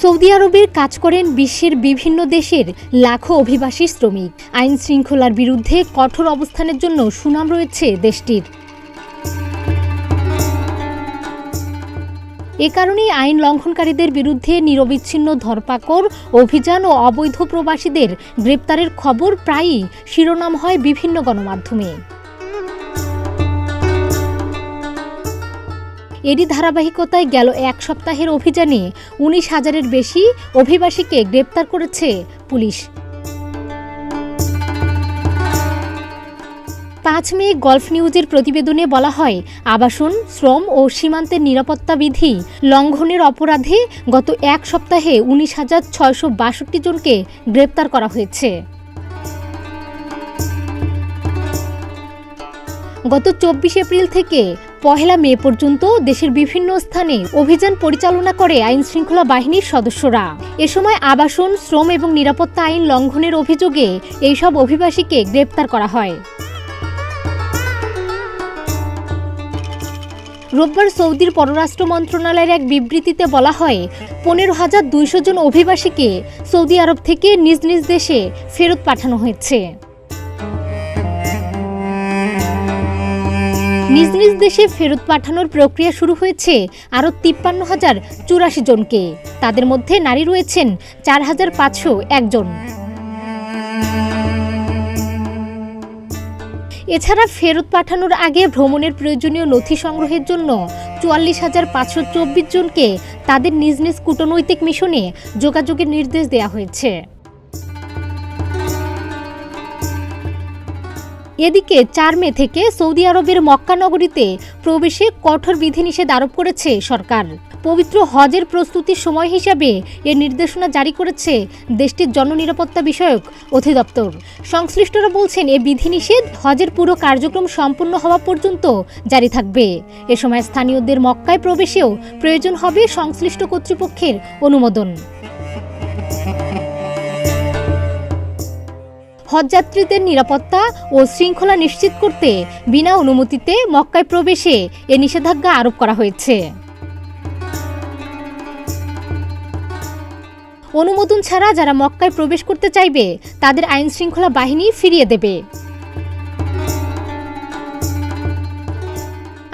Saudi আরবের কাজ করেন বিশ্বের বিভিন্ন দেশের লাখো অভিবাসী শ্রমিক। আইন শৃঙ্খলার বিরুদ্ধে কঠোর অবস্থানের জন্য সুনাম রয়েছে দেশটির। এ কারণেই আইন লঙ্ঘনকারীদের বিরুদ্ধে নিরবিচ্ছিন্ন ধরপাকড়, অভিযান ও অবৈধ প্রবাসীদের গ্রেপ্তারের খবর প্রায়ই শিরোনাম হয় বিভিন্ন গণমাধ্যমে। এরই ধারাবাহিকতায় গেল এক সপ্তাহের অভিযানে 19,000-এর বেশি অভিবাসীকে গ্রেপ্তার করেছে পুলিশ। 5 মে গলফ নিউজের প্রতিবেদনে বলা হয়, আবাসন, শ্রম ও সীমান্তের নিরাপত্তা বিধি লঙ্ঘনের অপরাধে গত এক সপ্তাহে 19,662 জনকে গ্রেপ্তার করা হয়েছে। গত 24 এপ্রিল থেকে 1 মে পর্যন্ত দেশের বিভিন্ন স্থানে অভিযান পরিচালনা করে আইন শৃঙ্খলা বাহিনীর সদস্যরা। এ সময় আবাসন, শ্রম এবং নিরাপত্তা আইন লঙ্ঘনের অভিযোগে এইসব অভিবাসীকে গ্রেপ্তার করা হয়। রোববার সৌদির পররাষ্ট্র মন্ত্রণালয়ের এক বিবৃতিতে বলা হয়, 15,200 জন অভিবাসীকে সৌদি আরব থেকে নিজ নিজ দেশে ফেরত পাঠানো হয়েছে। নিজ নিজ দেশে ফেরত পাঠানোর প্রক্রিয়া শুরু হয়েছে আরও 53,084 জনকে। তাদের মধ্যে নারী রয়েছেন 4,501 জন। এছাড়া ফেরত পাঠানোর আগে ভ্রমণের প্রয়োজনীয় নথি সংগ্রহের জন্য 44,524 জনকে তাদের নিজ নিজ কূটনৈতিক মিশনে যোগাযোগের নির্দেশ দেওয়া হয়েছে। এদিকে 4 মে থেকে সৌদি আরবের মক্কা নগরীতে প্রবেশে কঠোর বিধিনিষেধ আরোপ করেছে সরকার। পবিত্র হজের প্রস্তুতির সময় হিসাবে এর নির্দেশনা জারি করেছে দেশটির জননিরাপত্তা বিষয়ক অধিদপ্তর। সংশ্লিষ্টরা বলছেন, এ বিধিনিষেধ হজের পুরো কার্যক্রম সম্পূর্ণ হওয়া পর্যন্ত জারি থাকবে। এ সময় স্থানীয়দের মক্কায় প্রবেশেও প্রয়োজন হবে সংশ্লিষ্ট কর্তৃপক্ষের অনুমোদন। হজযাত্রীদের নিরাপত্তা ও শৃঙ্খলা নিশ্চিত করতে বিনা অনুমতিতে মক্কায় প্রবেশে এ নিষেধাজ্ঞা আরোপ করা হয়েছে। অনুমোদন ছাড়া যারা মক্কায় প্রবেশ করতে চাইবে তাদের আইন শৃঙ্খলা বাহিনী ফিরিয়ে দেবে।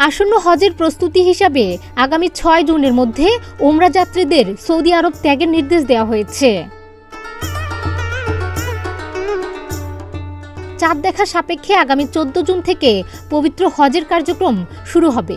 আসন্ন হজের প্রস্তুতি হিসাবে আগামী 6 জুনের মধ্যে ওমরা যাত্রীদের সৌদি আরব ত্যাগের নির্দেশ দেওয়া হয়েছে। চাঁদ দেখা সাপেক্ষে আগামী 14 জুন থেকে পবিত্র হজের কার্যক্রম শুরু হবে।